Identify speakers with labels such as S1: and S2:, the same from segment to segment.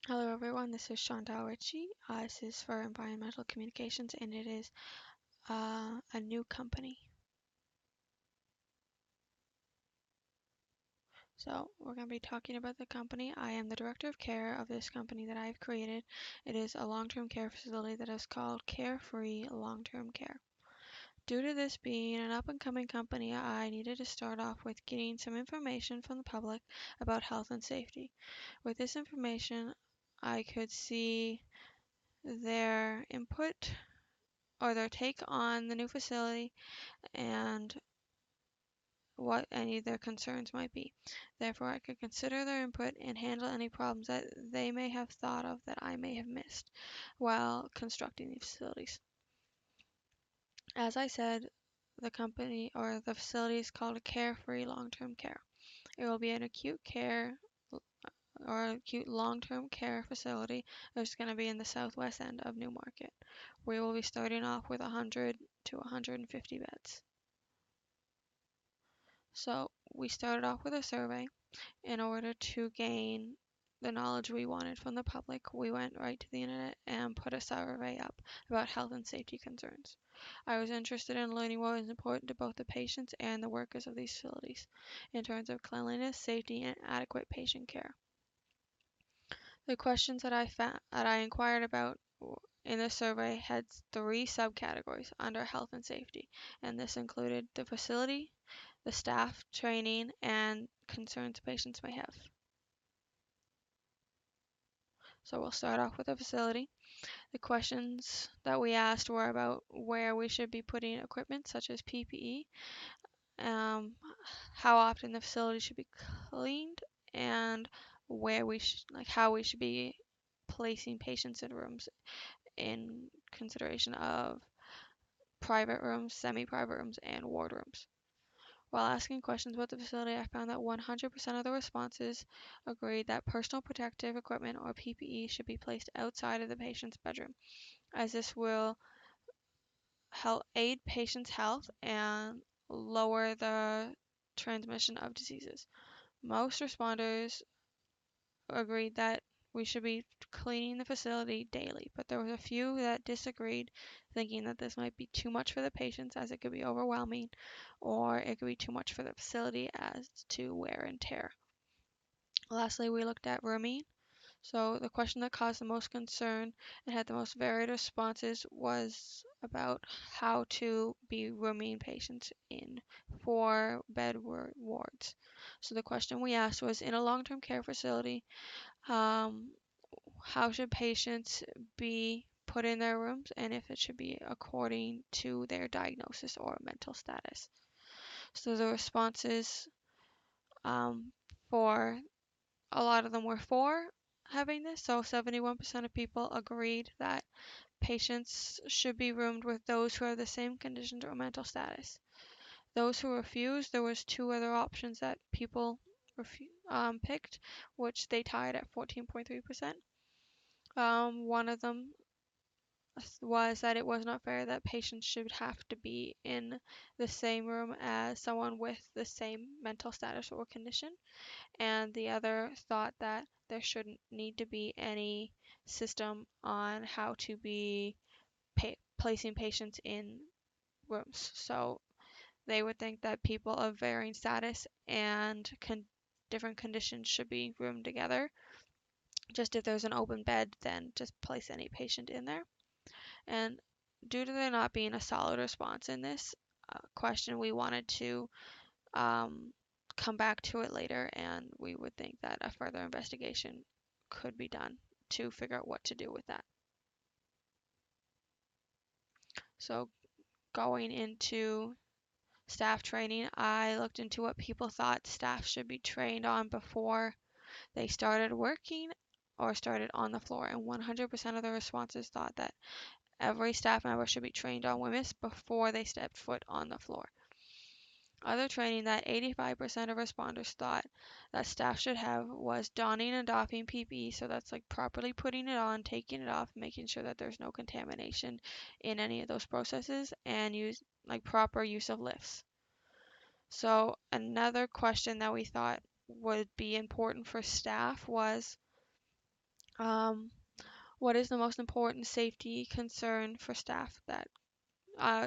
S1: Hello everyone, this is Chantal Ritchie. This is for Environmental Communications and it is a new company. So we're going to be talking about the company. I am the director of care of this company that I've created. It is a long-term care facility that is called Carefree Long-Term Care. Due to this being an up-and-coming company, I needed to start off with getting some information from the public about health and safety. With this information, I could see their input or their take on the new facility and what any of their concerns might be. Therefore, I could consider their input and handle any problems that they may have thought of that I may have missed while constructing these facilities. As I said, the company or the facility is called a Carefree Long-Term Care. It will be an acute care or acute long-term care facility that's going to be in the southwest end of Newmarket. We will be starting off with 100 to 150 beds. So we started off with a survey. In order to gain the knowledge we wanted from the public, we went right to the internet and put a survey up about health and safety concerns. I was interested in learning what was important to both the patients and the workers of these facilities in terms of cleanliness, safety, and adequate patient care. The questions that I inquired about in the survey had three subcategories under health and safety, and this included the facility, the staff, training, and concerns patients may have. So we'll start off with the facility. The questions that we asked were about where we should be putting equipment such as PPE, how often the facility should be cleaned, and how we should be placing patients in rooms in consideration of private rooms, semi-private rooms, and ward rooms. While asking questions about the facility, I found that 100% of the responses agreed that personal protective equipment or PPE should be placed outside of the patient's bedroom, as this will help aid patients' health and lower the transmission of diseases. Most responders agreed that we should be cleaning the facility daily, but there was a few that disagreed, thinking that this might be too much for the patients as it could be overwhelming, or it could be too much for the facility as to wear and tear. Lastly, we looked at rooming. So the question that caused the most concern and had the most varied responses was about how to be rooming patients in 4-bed wards. So the question we asked was, in a long-term care facility, how should patients be put in their rooms and if it should be according to their diagnosis or mental status. So the responses for a lot of them were for having this. So 71% of people agreed that patients should be roomed with those who have the same conditions or mental status. Those who refused, there was two other options that people picked, which they tied at 14.3%. One of them was that it was not fair that patients should have to be in the same room as someone with the same mental status or condition, and the other thought that there shouldn't need to be any system on how to be placing patients in rooms. So they would think that people of varying status and different conditions should be roomed together. Just if there's an open bed, then just place any patient in there. And due to there not being a solid response in this question, we wanted to come back to it later, and we would think that a further investigation could be done to figure out what to do with that. So going into staff training, I looked into what people thought staff should be trained on before they started working or started on the floor, and 100% of the responses thought that every staff member should be trained on WHMIS before they stepped foot on the floor. Other training that 85% of responders thought that staff should have was donning and doffing PPE, so that's like properly putting it on, taking it off, making sure that there's no contamination in any of those processes, and proper use of lifts. So another question that we thought would be important for staff was What is the most important safety concern for staff that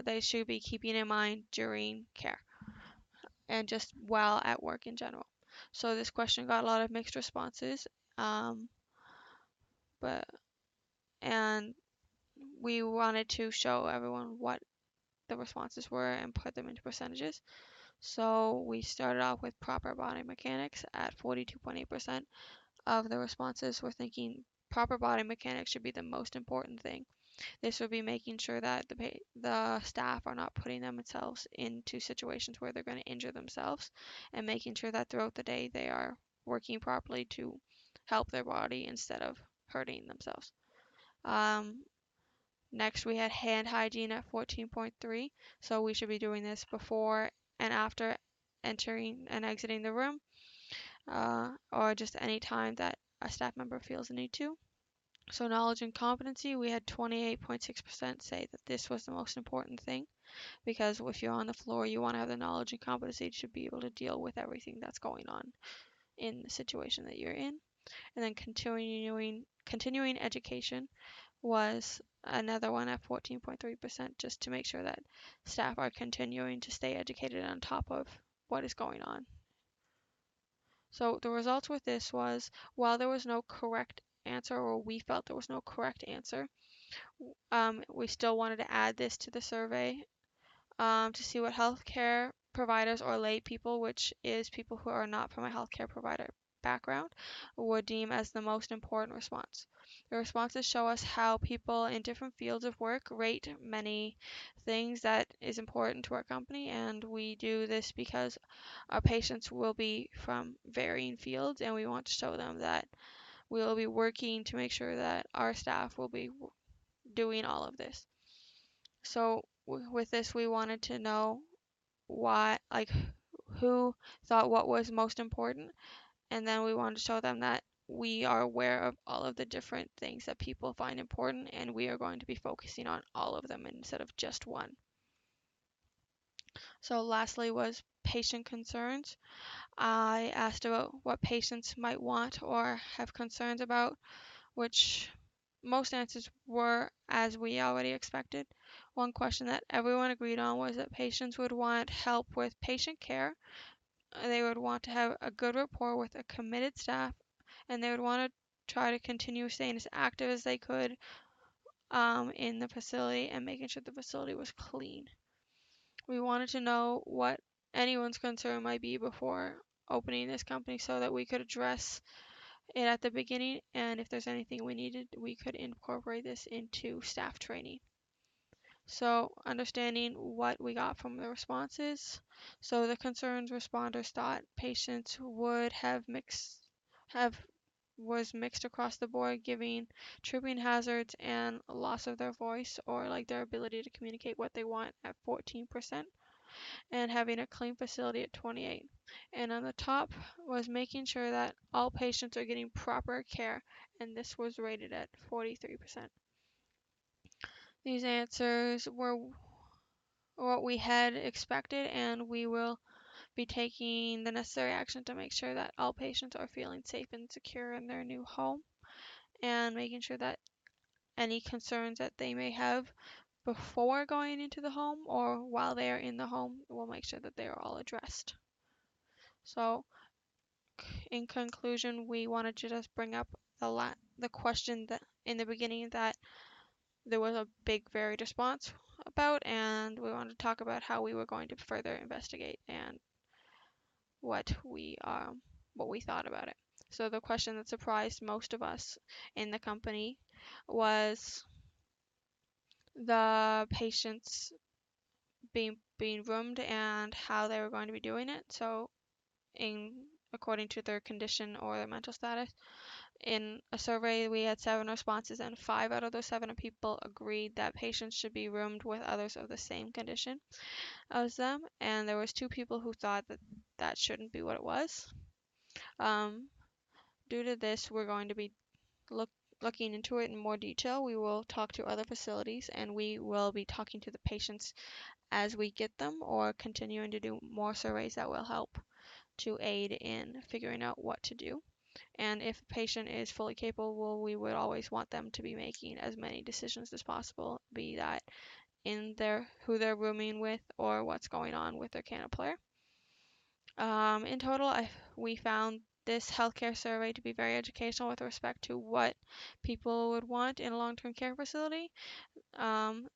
S1: they should be keeping in mind during care and just while at work in general? So this question got a lot of mixed responses, um, but and we wanted to show everyone what the responses were and put them into percentages. So we started off with proper body mechanics at 42.8% of the responses were thinking proper body mechanics should be the most important thing. This would be making sure that the staff are not putting themselves into situations where they're going to injure themselves, and making sure that throughout the day they are working properly to help their body instead of hurting themselves. Next, we had hand hygiene at 14.3. So we should be doing this before and after entering and exiting the room, or just any time that a staff member feels the need to. So knowledge and competency, we had 28.6% say that this was the most important thing, because if you're on the floor, you want to have the knowledge and competency to be able to deal with everything that's going on in the situation that you're in. And then continuing education was another one at 14.3%, just to make sure that staff are continuing to stay educated on top of what is going on. So the results with this was, while there was no correct answer, or we felt there was no correct answer, we still wanted to add this to the survey to see what healthcare providers or lay people, which is people who are not from a healthcare provider background, would deem as the most important response. The responses show us how people in different fields of work rate many things that is important to our company, and we do this because our patients will be from varying fields, and we want to show them that we will be working to make sure that our staff will be doing all of this. So with this, we wanted to know who thought what was most important, and then we wanted to show them that we are aware of all of the different things that people find important, and we are going to be focusing on all of them instead of just one. So lastly was patient concerns. I asked about what patients might want or have concerns about, which most answers were as we already expected. One question that everyone agreed on was that patients would want help with patient care. They would want to have a good rapport with a committed staff, and they would want to try to continue staying as active as they could in the facility and making sure the facility was clean. We wanted to know what anyone's concern might be before opening this company so that we could address it at the beginning, and if there's anything we needed, we could incorporate this into staff training. So understanding what we got from the responses. So the concerns responders thought patients would was mixed across the board, giving tripping hazards and loss of their voice, or like their ability to communicate what they want, at 14%, and having a clean facility at 28%. And on the top was making sure that all patients are getting proper care, and this was rated at 43%. These answers were what we had expected, and we will be taking the necessary action to make sure that all patients are feeling safe and secure in their new home, and making sure that any concerns that they may have before going into the home or while they are in the home, we'll make sure that they are all addressed. So in conclusion, we wanted to just bring up the question that in the beginning that there was a big varied response about, and we wanted to talk about how we were going to further investigate and what we thought about it. So the question that surprised most of us in the company was the patients being roomed and how they were going to be doing it. So in according to their condition or their mental status. In a survey, we had 7 responses, and 5 out of those 7 people agreed that patients should be roomed with others of the same condition as them, and there was 2 people who thought that that shouldn't be what it was. Due to this, we're going to be looking into it in more detail. We will talk to other facilities, and we will be talking to the patients as we get them, or continuing to do more surveys that will help to aid in figuring out what to do. And if a patient is fully capable, we would always want them to be making as many decisions as possible, be that in who they're rooming with or what's going on with their cancer player. In total, we found this healthcare survey to be very educational with respect to what people would want in a long-term care facility,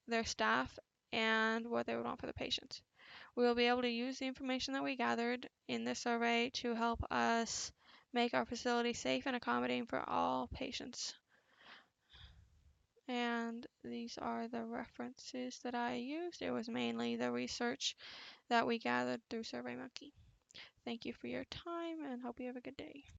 S1: their staff, and what they would want for the patients. We will be able to use the information that we gathered in this survey to help us make our facility safe and accommodating for all patients. And these are the references that I used. It was mainly the research that we gathered through SurveyMonkey. Thank you for your time and hope you have a good day.